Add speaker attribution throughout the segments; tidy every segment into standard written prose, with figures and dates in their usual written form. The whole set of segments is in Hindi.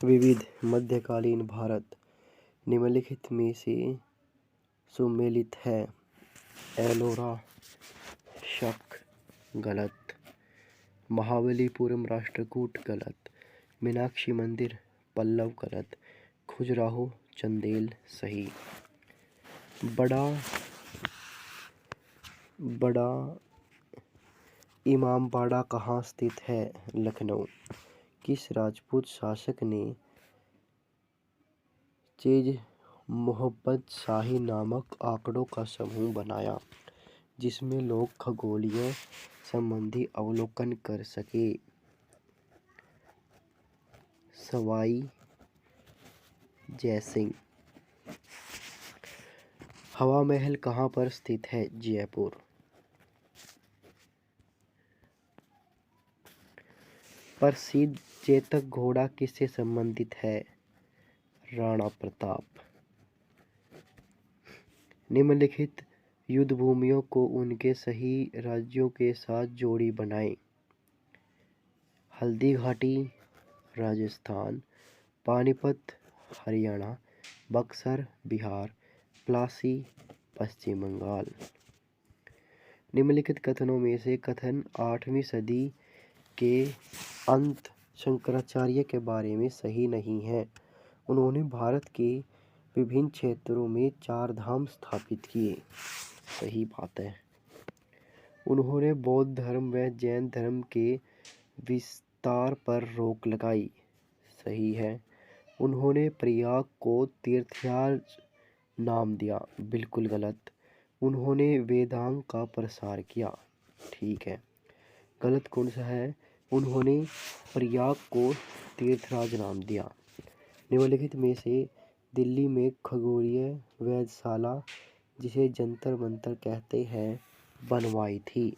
Speaker 1: विविध मध्यकालीन भारत निम्नलिखित में से सुमेलित है। एलोरा शक गलत। महाबलीपुरम राष्ट्रकूट गलत। मीनाक्षी मंदिर पल्लव गलत। खजुराहो चंदेल सही। बड़ा इमामबाड़ा कहाँ स्थित है? लखनऊ। किस राजपूत शासक ने चेज मोहब्बत शाही नामक आंकड़ों का समूह बनाया जिसमें लोग खगोलीय संबंधी अवलोकन कर सके? सवाई जयसिंह। हवा महल कहाँ पर स्थित है? जयपुर। प्रसिद्ध चेतक घोड़ा किससे संबंधित है? राणा प्रताप। निम्नलिखित युद्ध भूमियों को उनके सही राज्यों के साथ जोड़ी बनाएं। हल्दी घाटी राजस्थान। पानीपत हरियाणा। बक्सर बिहार। प्लासी पश्चिम बंगाल। निम्नलिखित कथनों में से कथन 8वीं सदी के अंत शंकराचार्य के बारे में सही नहीं है। उन्होंने भारत के विभिन्न क्षेत्रों में 4 धाम स्थापित किए। सही बात है। उन्होंने बौद्ध धर्म व जैन धर्म के विस्तार पर रोक लगाई। सही है। उन्होंने प्रयाग को तीर्थयाज नाम दिया। बिल्कुल गलत। उन्होंने वेदांग का प्रसार किया। ठीक है। गलत कौन सा है? उन्होंने प्रयाग को तीर्थराज नाम दिया। निम्नलिखित में से दिल्ली में खगोलीय वेधशाला जिसे जंतर मंतर कहते हैं बनवाई थी?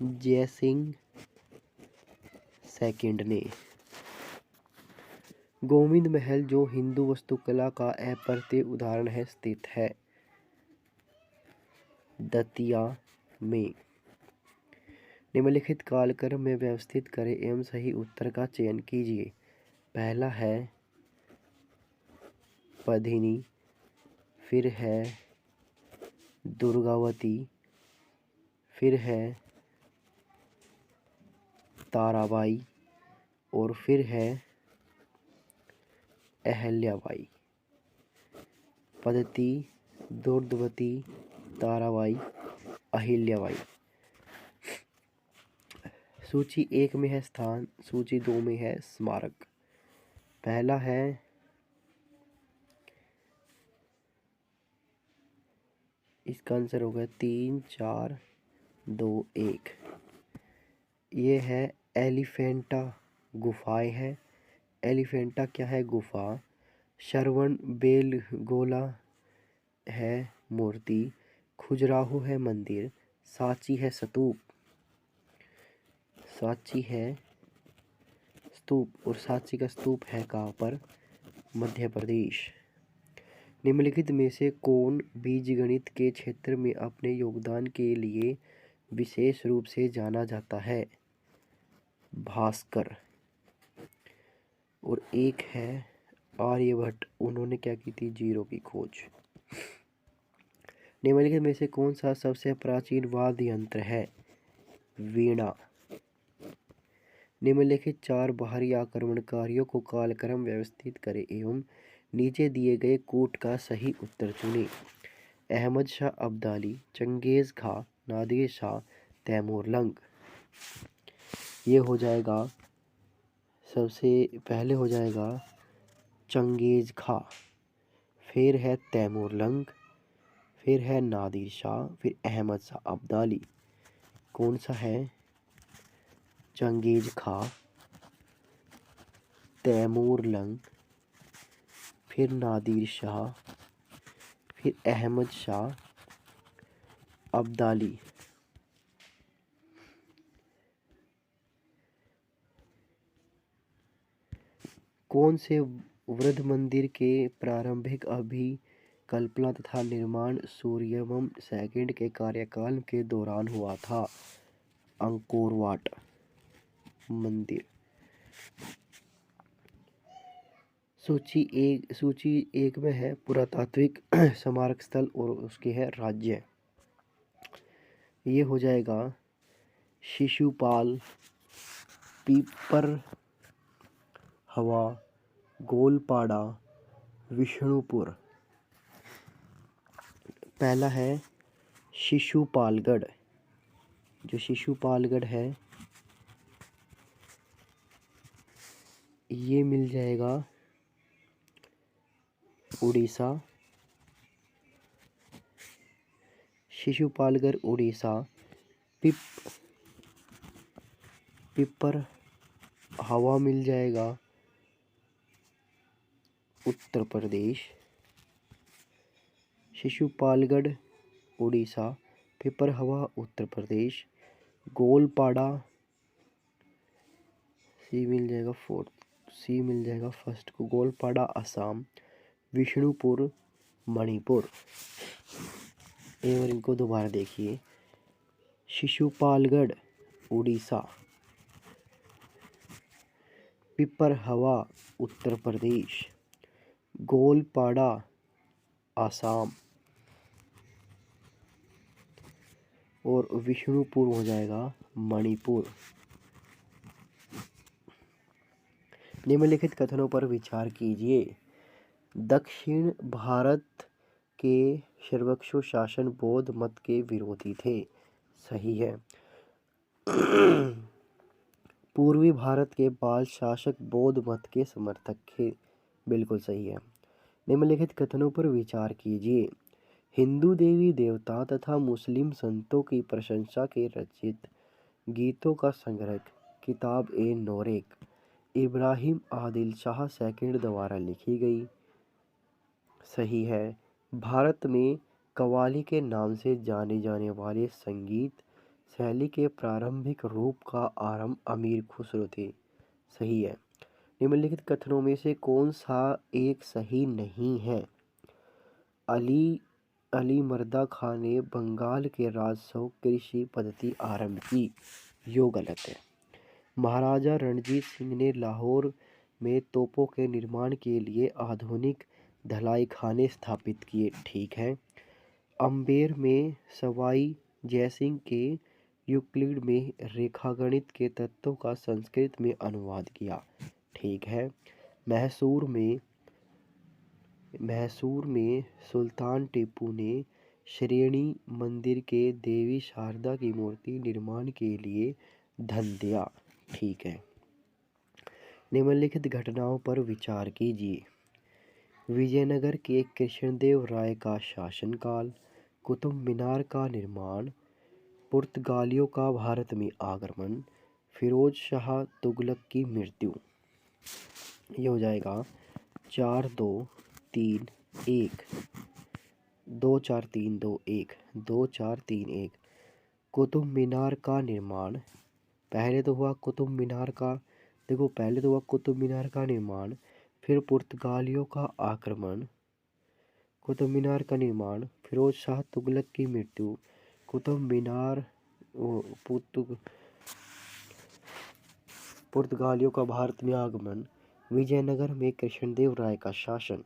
Speaker 1: जयसिंह सेकंड ने। गोविंद महल जो हिंदू वास्तुकला का अप्रतिम उदाहरण है स्थित है? दतिया में। निम्नलिखित कालक्रम में व्यवस्थित करें एवं सही उत्तर का चयन कीजिए। पहला है पद्मिनी, फिर है दुर्गावती, फिर है ताराबाई और फिर है अहल्याबाई। पद्धति दुर्गावती, ताराबाई, अहिल्याबाई। सूची 1 में है स्थान, सूची 2 में है स्मारक। पहला है इसका आंसर होगा 3 4 2 1। ये है एलिफेंटा गुफाएं है। एलिफेंटा क्या है? गुफा। श्रवण बेलगोला है मूर्ति। खजुराहो है मंदिर। सांची है स्तूप। सांची है स्तूप और सांची का स्तूप है कहाँ पर? मध्य प्रदेश। निम्नलिखित में से कौन बीजगणित के क्षेत्र में अपने योगदान के लिए विशेष रूप से जाना जाता है? भास्कर। और एक है आर्यभट्ट। उन्होंने क्या की थी? जीरो की खोज। निम्नलिखित में से कौन सा सबसे प्राचीन वाद्य यंत्र है? वीणा। निम्नलिखित 4 बाहरी आक्रमणकारियों को कालक्रम व्यवस्थित करें एवं नीचे दिए गए कूट का सही उत्तर चुनें। अहमद शाह अब्दाली, चंगेज खां, नादिर शाह, तैमूर लंग। ये हो जाएगा, सबसे पहले हो जाएगा चंगेज खां, फिर है तैमूर लंग, फिर है नादिर शाह, फिर अहमद शाह अब्दाली। कौन सा है? चंगेज खां, तैमूर लंग, फिर नादिर शाह, फिर अहमद शाह अब्दाली। कौन से वृद्ध मंदिर के प्रारंभिक अभिकल्पना तथा निर्माण सूर्यवर्मन सेकंड के कार्यकाल के दौरान हुआ था? अंकोर वाट मंदिर। सूची एक में है पुरातात्विक स्मारक स्थल और उसके है राज्य। ये हो जाएगा शिशुपाल, पीपर हवा, गोलपाड़ा, विष्णुपुर। पहला है शिशुपालगढ़। जो शिशुपालगढ़ है ये मिल जाएगा उड़ीसा। शिशुपालगढ़ उड़ीसा। पिपर हवा मिल जाएगा उत्तर प्रदेश। शिशुपालगढ़ उड़ीसा, पिपर हवा उत्तर प्रदेश। गोलपाड़ा सी मिल जाएगा फर्स्ट को, गोलपाड़ा असम। विष्णुपुर मणिपुर। एक बार इनको दोबारा देखिए। शिशुपालगढ़ उड़ीसा, पिपर हवा उत्तर प्रदेश, गोलपाड़ा असम और विष्णुपुर हो जाएगा मणिपुर। निम्नलिखित कथनों पर विचार कीजिए। दक्षिण भारत के सर्वक्षु शासन बौद्ध मत के विरोधी थे। सही है। पूर्वी भारत के बाल शासक बौद्ध मत के समर्थक थे। बिल्कुल सही है। निम्नलिखित कथनों पर विचार कीजिए। हिंदू देवी देवता तथा मुस्लिम संतों की प्रशंसा के रचित गीतों का संग्रह किताब ए नोरेक इब्राहिम आदिल शाह सेकंड द्वारा लिखी गई। सही है। भारत में कव्वाली के नाम से जाने जाने वाले संगीत शैली के प्रारंभिक रूप का आरंभ अमीर खुसरो थे। सही है। निम्नलिखित कथनों में से कौन सा एक सही नहीं है? अली मर्दा खान ने बंगाल के राजस्व कृषि पद्धति आरंभ की। यो गलत है। महाराजा रणजीत सिंह ने लाहौर में तोपों के निर्माण के लिए आधुनिक ढलाई खाने स्थापित किए। ठीक है। अम्बेर में सवाई जयसिंह के यूक्लिड में रेखागणित के तत्वों का संस्कृत में अनुवाद किया। ठीक है। मैसूर में सुल्तान टीपू ने श्रेणी मंदिर के देवी शारदा की मूर्ति निर्माण के लिए धन दिया। ठीक है। निम्नलिखित घटनाओं पर विचार कीजिए। विजयनगर के कृष्णदेव राय का शासनकाल, कुतुब मीनार का निर्माण, पुर्तगालियों का भारत में आगमन, फिरोज शाह तुगलक की मृत्यु। ये हो जाएगा 4 2 3 1 2 4 3 2 1 2 4 3 1। कुतुब मीनार का निर्माण पहले तो हुआ कुतुब मीनार का निर्माण, फिर पुर्तगालियों का आक्रमण, कुतुब मीनार का निर्माण, फिरोज शाह तुगलक की मृत्यु, कुतुब मीनार पुर्तगालियों का भारत में आगमन, विजयनगर में कृष्णदेव राय का शासन।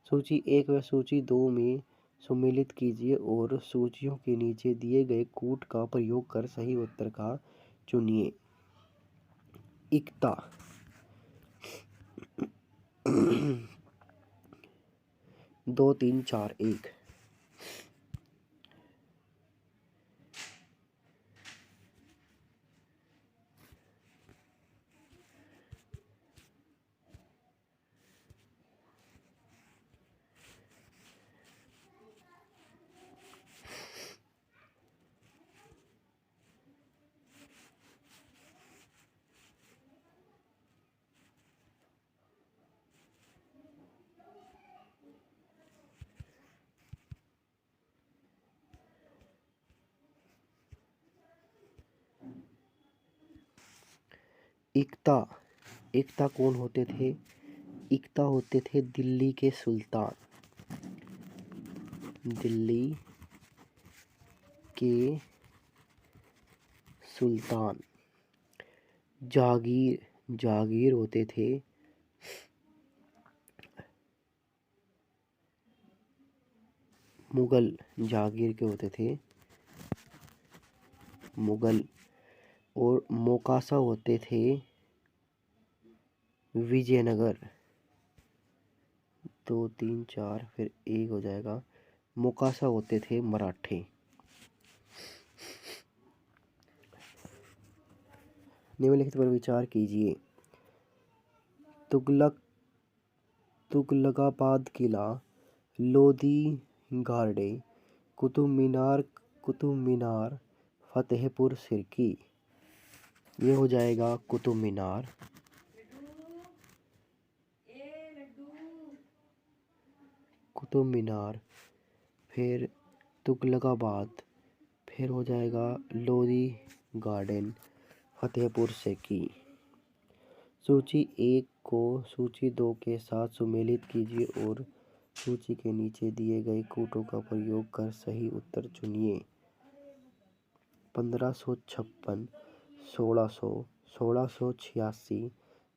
Speaker 1: सूची 1 व सूची 2 में सम्मिलित कीजिए और सूचियों के नीचे दिए गए कूट का प्रयोग कर सही उत्तर का चुनिए। इक्ता 2 3 4 1। इक्ता कौन होते थे? इक्ता होते थे दिल्ली के सुल्तान। दिल्ली के सुल्तान। जागीर होते थे मुगल जहांगीर के होते थे मुगल, और मोकासा होते थे विजयनगर। 2 3 4 फिर 1 हो जाएगा। मोकासा होते थे मराठे। निम्नलिखित पर विचार कीजिए। तुगलकाबाद किला, लोधी गार्डे, कुतुब मीनार, फतेहपुर सिरकी। ये हो जाएगा कुतुब मीनार। फिर तुगलकाबाद, फिर हो जाएगा लोधी गार्डन, फतेहपुर सिरकी। सूची 1 को सूची 2 के साथ सुमेलित कीजिए और सूची के नीचे दिए गए कूटों का प्रयोग कर सही उत्तर चुनिए। 1556, 1600, 1686,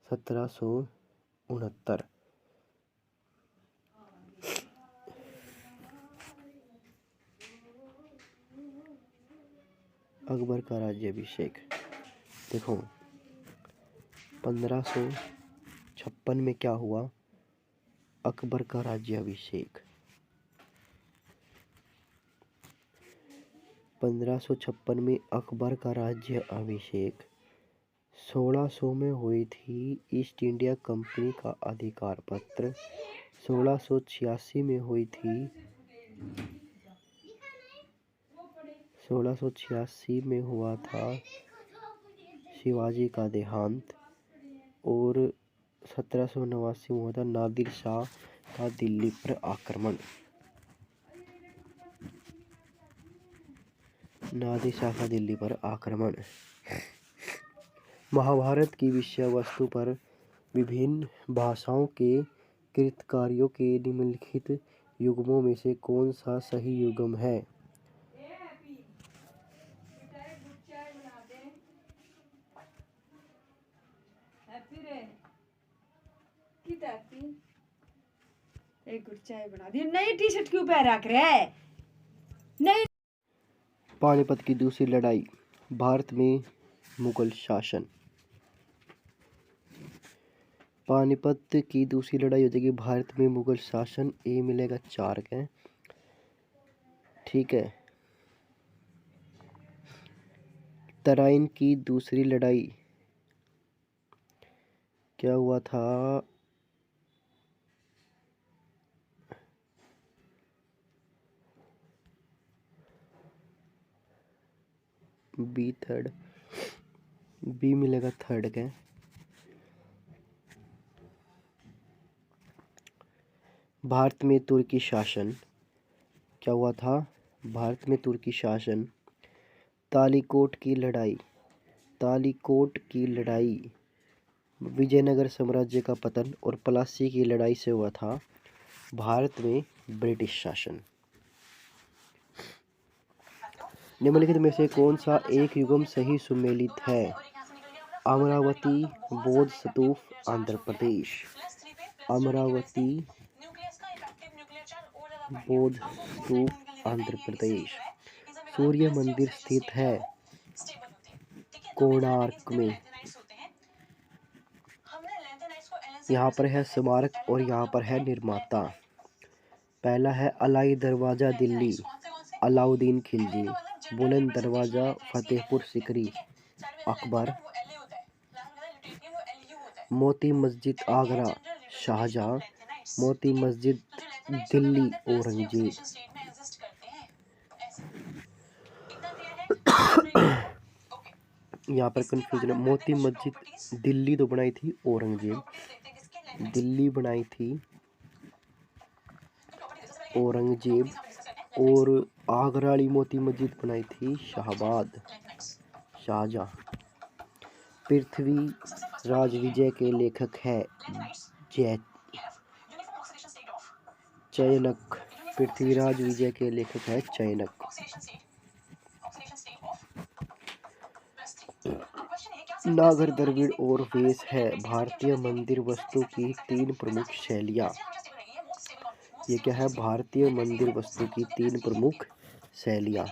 Speaker 1: 1769। अकबर का राज्याभिषेक। देखो 1556 में क्या हुआ? अकबर का राज्याभिषेक। 1556 में अकबर का राज्याभिषेक। 1600 में हुई थी ईस्ट इंडिया कंपनी का अधिकार पत्र। 1686 में हुई थी 1686 में हुआ था शिवाजी का देहांत। और 1789 में हुआ था नादिर शाह का दिल्ली पर आक्रमण। महाभारत की विषय वस्तु पर विभिन्न भाषाओं के कृतकार्यों के निम्नलिखित युग्मों में से कौन सा सही युग्म है?
Speaker 2: एक गुड़ चाय बना दी। नई टी शर्ट क्यों पहन रख रहे है? नहीं।
Speaker 1: पानीपत की दूसरी लड़ाई, भारत में मुगल शासन। पानीपत की दूसरी लड़ाई हो जाएगी भारत में मुगल शासन। ए मिलेगा 4 का। ठीक है। तराइन की दूसरी लड़ाई क्या हुआ था? बी थर्ड, बी मिलेगा 3rd का। भारत में तुर्की शासन क्या हुआ था? भारत में तुर्की शासन। तालीकोट की लड़ाई विजयनगर साम्राज्य का पतन और प्लासी की लड़ाई से हुआ था। भारत में ब्रिटिश शासन। निम्नलिखित में से कौन सा एक युग्म सही सुमेलित है? अमरावती बौद्ध स्तूप, आंध्र प्रदेश। अमरावती बौद्ध स्तूप, आंध्र प्रदेश। सूर्य मंदिर स्थित है कोणार्क में। यहाँ पर है स्मारक और यहाँ पर है निर्माता। पहला है अलाई दरवाजा दिल्ली, अलाउद्दीन खिलजी। बुलंद दरवाजा फतेहपुर सिकरी, अकबर। मोती मस्जिद आगरा, शाहजहां। मोती मस्जिद दिल्ली, औरंगजेब। यहाँ पर कंफ्यूजन है। मोती मस्जिद दिल्ली तो बनाई थी औरंगजेब, दिल्ली बनाई थी औरंगजेब, और आगरा वाली मोती मस्जिद बनाई थी शाहजहां। पृथ्वी राज विजय के लेखक है चयनक। पृथ्वीराज विजय के लेखक है चयनक। नागर द्रविड़ और वेश है भारतीय मंदिर वस्तु की 3 प्रमुख शैलियाँ। ये क्या है? भारतीय मंदिर वास्तु की 3 प्रमुख शैलियाँ।